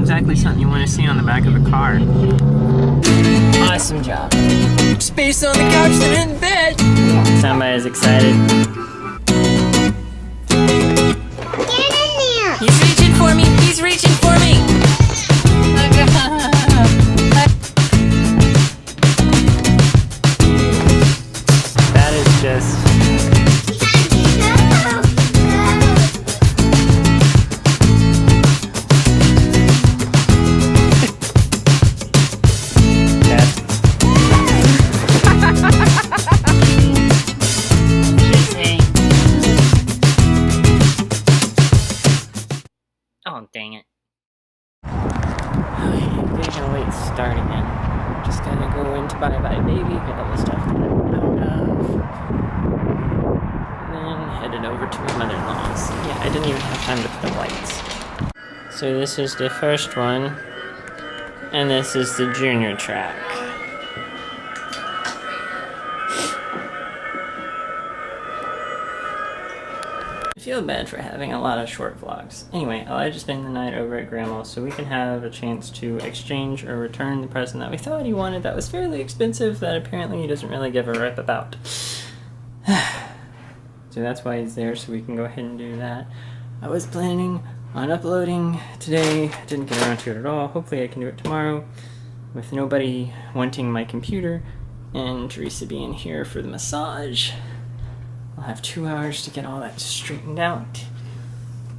exactly something you want to see on the back of a car. Awesome job. Space on the couch and in bed. Somebody's excited. Get in there! He's reaching for me. He's reaching for me. That is just... Oh, dang it. Getting a late start again. Just gotta go into Bye Bye Baby, get all the stuff that I'm out of. And then headed over to my mother-in-law's. Yeah, I didn't even have time to put up lights. So this is the first one. And this is the junior track. I feel bad for having a lot of short vlogs. Anyway, Elijah spent the night over at Grandma's so we can have a chance to exchange or return the present that we thought he wanted that was fairly expensive that apparently he doesn't really give a rip about. So that's why he's there, so we can go ahead and do that. I was planning on uploading today. Didn't get around to it at all. Hopefully I can do it tomorrow with nobody wanting my computer and Teresa being here for the massage. I'll have 2 hours to get all that straightened out.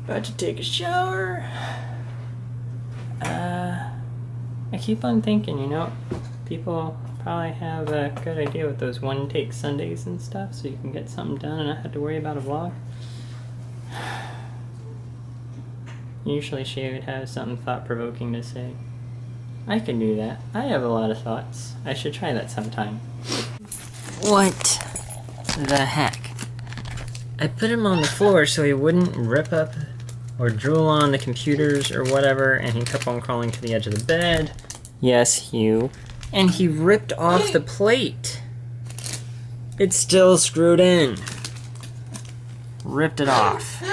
About to take a shower. I keep on thinking, you know, people probably have a good idea with those one-take Sundays and stuff, so you can get something done and not have to worry about a vlog. Usually she would have something thought-provoking to say. I can do that. I have a lot of thoughts. I should try that sometime. What the heck? I put him on the floor so he wouldn't rip up or drool on the computers or whatever, and he kept on crawling to the edge of the bed. Yes, Hugh. And he ripped off the plate. It's still screwed in. Ripped it off.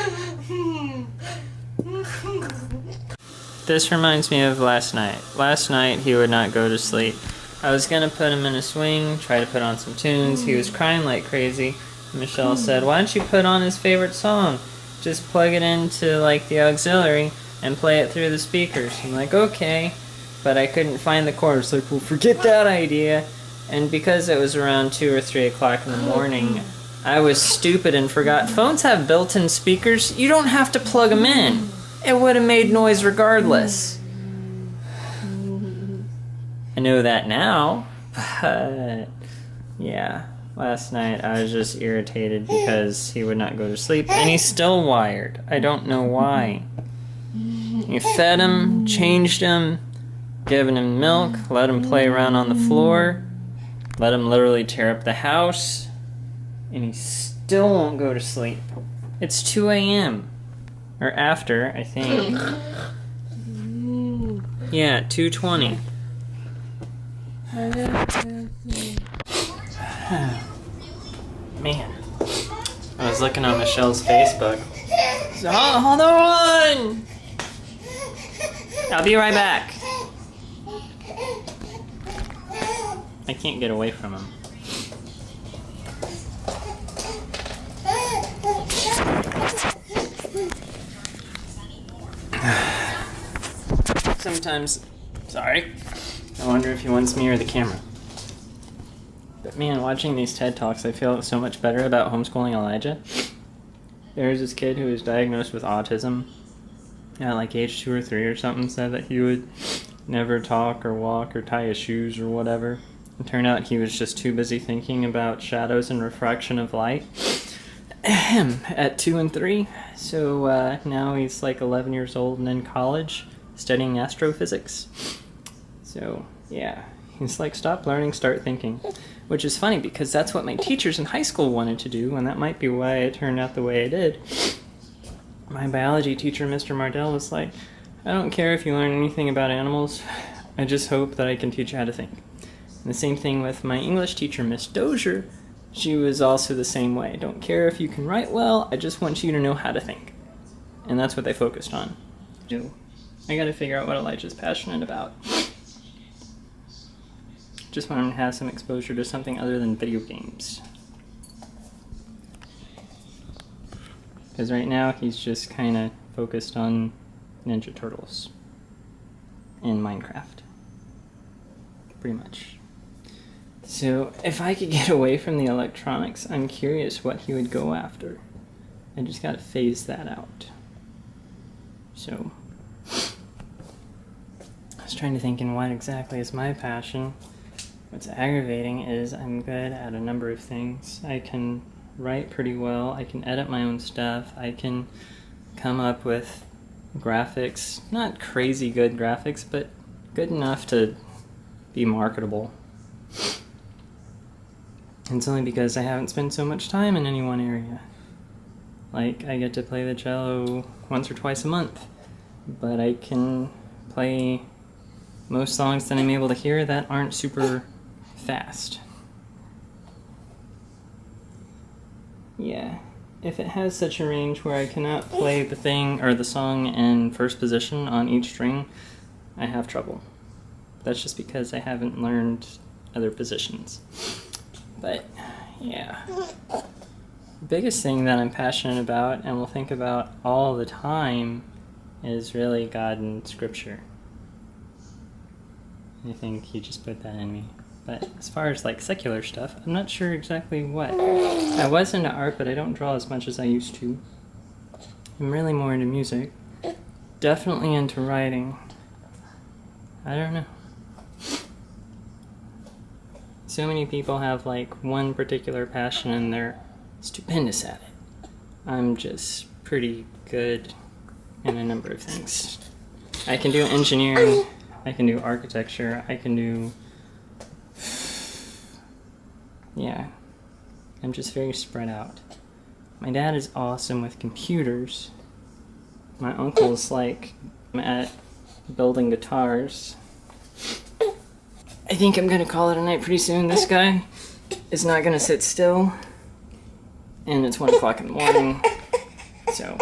This reminds me of last night. Last night he would not go to sleep. I was gonna put him in a swing, try to put on some tunes. He was crying like crazy. Michelle said, why don't you put on his favorite song? Just plug it into like the auxiliary and play it through the speakers. I'm like, okay. But I couldn't find the chords. Like, well, forget that idea. And because it was around 2 or 3 o'clock in the morning, I was stupid and forgot. Phones have built-in speakers. You don't have to plug them in. It would have made noise regardless. I know that now, but yeah. Last night I was just irritated because he would not go to sleep, and he's still wired. I don't know why. You fed him, changed him, given him milk, let him play around on the floor, let him literally tear up the house, and he still won't go to sleep. It's 2 a.m. Or after, I think. Yeah, 2:20. Man, I was looking on Michelle's Facebook. So, hold on! I'll be right back. I can't get away from him. Sometimes, sorry, I wonder if he wants me or the camera. But man, watching these TED Talks, I feel so much better about homeschooling Elijah. There's this kid who was diagnosed with autism at like age 2 or 3 or something, said that he would never talk or walk or tie his shoes or whatever. It turned out he was just too busy thinking about shadows and refraction of light. At 2 and 3. So now he's like 11 years old and in college studying astrophysics. So yeah, he's like, stop learning, start thinking. Which is funny because that's what my teachers in high school wanted to do, and that might be why it turned out the way it did. My biology teacher, Mr. Mardell, was like, I don't care if you learn anything about animals, I just hope that I can teach you how to think. And the same thing with my English teacher, Miss Dozier. She was also the same way. Don't care if you can write well, I just want you to know how to think. And that's what they focused on. I gotta figure out what Elijah's passionate about. Just want him to have some exposure to something other than video games. Because right now he's just kind of focused on Ninja Turtles and Minecraft. Pretty much. So if I could get away from the electronics, I'm curious what he would go after. I just gotta phase that out. So I was trying to think in what exactly is my passion. What's aggravating is I'm good at a number of things. I can write pretty well, I can edit my own stuff, I can come up with graphics, not crazy good graphics, but good enough to be marketable. And it's only because I haven't spent so much time in any one area. Like, I get to play the cello once or twice a month, but I can play most songs that I'm able to hear that aren't super fast. Yeah, if it has such a range where I cannot play the thing or the song in first position on each string, I have trouble. That's just because I haven't learned other positions. But yeah, the biggest thing that I'm passionate about and will think about all the time is really God and Scripture. I think He just put that in me. But as far as like secular stuff, I'm not sure exactly what. I was into art, but I don't draw as much as I used to. I'm really more into music. Definitely into writing. I don't know. So many people have like one particular passion and they're stupendous at it. I'm just pretty good in a number of things. I can do engineering, I can do architecture, I can do... Yeah, I'm just very spread out. My dad is awesome with computers. My uncle's like at building guitars. I think I'm gonna call it a night pretty soon. This guy is not gonna sit still. And it's 1 o'clock in the morning. So